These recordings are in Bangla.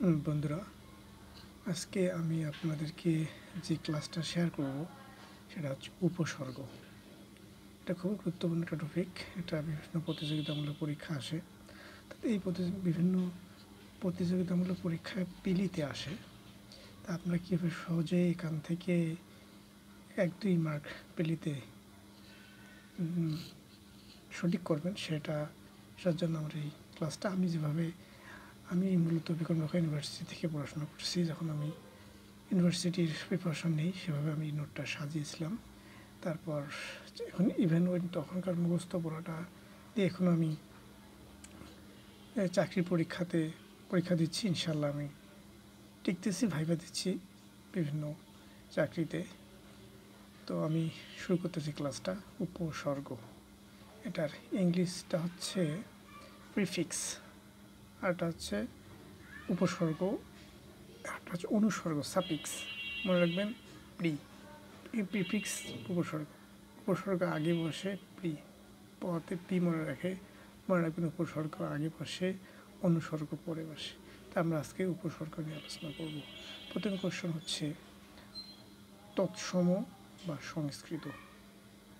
বন্ধুরা, আজকে আমি আপনাদেরকে যে ক্লাসটা শেয়ার করব সেটা হচ্ছে উপসর্গ। এটা খুব গুরুত্বপূর্ণ একটা টপিক। এটা বিভিন্ন প্রতিযোগিতামূলক পরীক্ষা আসে। এই বিভিন্ন প্রতিযোগিতামূলক পরীক্ষায় পিলিতে আসে। তা আপনারা কীভাবে সহজে এখান থেকে 1-2 মার্ক পিলিতে সঠিক করবেন সেটার জন্য আমার এই ক্লাসটা। আমি মূলত বিক্রমরক্ষা ইউনিভার্সিটি থেকে পড়াশোনা করছি। যখন আমি ইউনিভার্সিটির প্রিপারেশন নেই, সেভাবে আমি নোটটা সাজিয়েছিলাম। তারপর এখন ইভেন ওই তখনকার মুখস্থ পড়াটা দিয়ে এখন আমি চাকরির পরীক্ষা দিচ্ছি। ইনশাল্লাহ আমি টিকতেছি, ভাইবা দিচ্ছি বিভিন্ন চাকরিতে। তো আমি শুরু করতেছি ক্লাসটা। উপসর্গ, এটার ইংলিশটা হচ্ছে প্রিফিক্স, আর এটা হচ্ছে উপসর্গ, একটা হচ্ছে অনুসর্গ, সাপিক্স। মনে রাখবেন প্রিফিক্স উপসর্গ আগে বসে পতে পি মনে রাখবেন উপসর্গ আগে বসে, অনুসর্গ পরে বসে। তা আমরা আজকে উপসর্গ নিয়ে আলোচনা করব। প্রথম কোশ্চেন হচ্ছে তৎসম বা সংস্কৃত।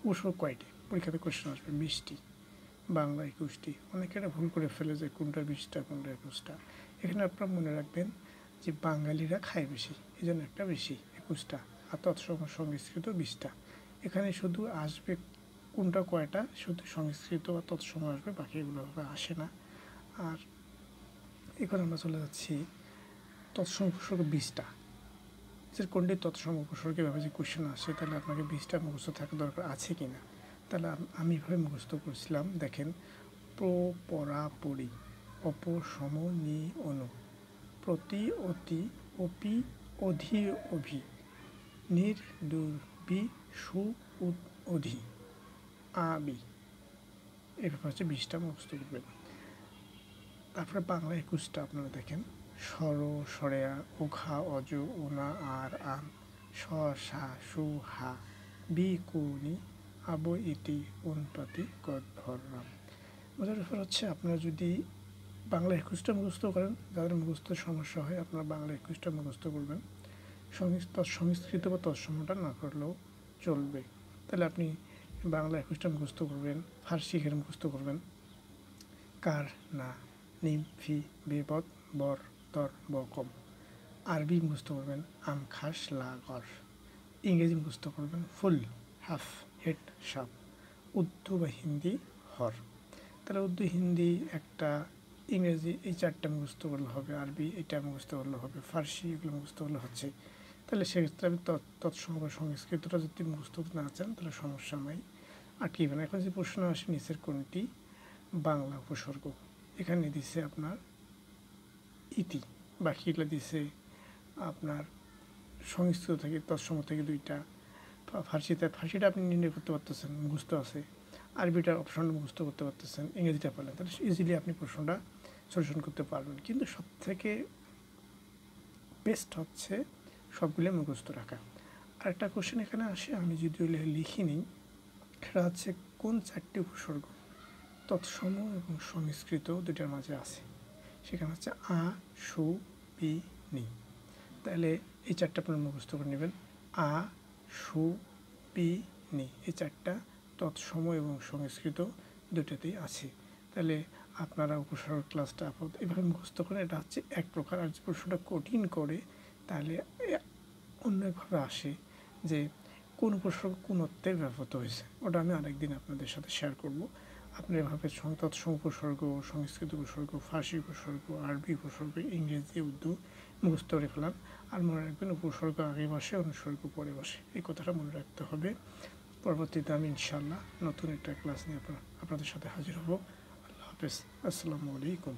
উপসর্গ কয়টি? পরীক্ষাতে কোশ্চেন আসবে 20টি, বাংলা 21টি। অনেকে এটা ভুল করে ফেলে যে কোনটা 20টা কোনটা 21টা। এখানে আপনারা মনে রাখবেন যে বাঙালিরা খায় বেশি, এই জন্য একটা বেশি 21টা, আর তৎসম সংস্কৃত 20টা। এখানে শুধু আসবে কোনটা কয়টা, শুধু সংস্কৃত বা তৎসম আসবে, বাকি এগুলো আসে না। আর এখন আমরা চলে যাচ্ছি তৎসম উপসর্গ 20টা। যে কোনটি তৎসম উপসর্গ এভাবে যে কোশ্চেন আসে, তাহলে আপনাকে 20টা মুখস্থ থাকা দরকার আছে কি না। তাহলে আমি এভাবে মুখস্থ করছিলাম। দেখেন, পরা পরি, অপসম নি অনু, প্রতি অতি অপি অধি অভি, নির দুর্বি সু অধি আবি। এভাবে হচ্ছে 20টা মুখস্থ করবেন। তারপরে বাংলা 21টা আপনারা দেখেন, সর সরেয়া, উঘা অজ উনা আর আম, স সা সু হা, বি কুনি আব ইতি উনপতি গদ্ভরাম। মজার ব্যাপার হচ্ছে, আপনারা যদি বাংলা 21টা মুখস্থ করেন, যাদের মুখস্থ সমস্যা হয় আপনারা বাংলা 21টা মুখস্থ করবেন। সংস্কৃত বা তৎসমটা না করলেও চলবে। তাহলে আপনি বাংলা 21টা মুখস্থ করবেন, ফার্সি এখানে মুখস্থ করবেন, কার না নিম ফি বেবদ বর তর বকম। আরবি মুখস্থ করবেন আম খাস লা গর। ইংরেজি মুখস্থ করবেন ফুল, হাফ, হেড, সাপ। উর্দু বা হিন্দি হর। তাহলে উর্দু, হিন্দি একটা, ইংরেজি এই 4টা মুখস্থ করলে হবে, আরবি এটা মুখস্থ করলে হবে, ফার্সি এগুলো মুখস্থ করলে হচ্ছে। তাহলে সেক্ষেত্রে আমি তৎসম বা সংস্কৃতটা যদি মুখস্থ না চান তাহলে সমস্যা নাই, আটকিবে না। এখন যে প্রশ্ন আসে নিচের কোনটি বাংলা উপসর্গ, এখানে দিছে আপনার ইতি, বাকিগুলো দিছে আপনার সংস্কৃত থেকে, তৎসম থেকে 2টা, ফার্সিটা আপনি নির্ণয় করতে পারতেছেন, মুখস্থ আছে। আরবিটার অপশনটা মুখস্থ করতে পারতেছেন, ইংরেজিটা পারলেন, তাহলে ইজিলি আপনি প্রশ্নটা সলিউশন করতে পারবেন। কিন্তু সবথেকে বেস্ট হচ্ছে সবগুলো মুখস্থ রাখা। আরেকটা কোশ্চেন এখানে আসে, আমি যদিও লিখি নিই, সেটা হচ্ছে কোন 4টি উপসর্গ তৎসম এবং সংস্কৃত 2টার মাঝে আছে। সেখানে হচ্ছে আ, সু, পি, নি। তাহলে এই 4টা আপনার মুখস্থ করে নেবেন। আ, সু, পি, নি, এই 4টা তৎসম এবং সংস্কৃত 2টাতেই আছে। তাহলে আপনারা উপসর্গ ক্লাসটা এভাবে মুখস্থ করেন। এটা হচ্ছে এক প্রকার। আর যে প্রশ্নটা কঠিন করে, তাহলে অন্য একভাবে আসে যে কোন উপসর্গ কোন অর্থে ব্যবহৃত হয়েছে, ওটা আমি আরেকদিন আপনাদের সাথে শেয়ার করব। আপনি এভাবে তৎসম উপসর্গ, সংস্কৃত উপসর্গ, ফার্সি উপসর্গ, আরবি উপসর্গ, ইংরেজি, উর্দু মুখস্থ করে ফেলান। আর মনে রাখবেন উপসর্গ আগে বসে, অনুসর্গ পরে বসে, এই কথাটা মনে রাখতে হবে। পরবর্তীতে আমি ইনশাআল্লাহ নতুন একটা ক্লাস নিয়ে আপনাদের সাথে হাজির হব। আল্লাহ হাফেজ, আসসালামু আলাইকুম।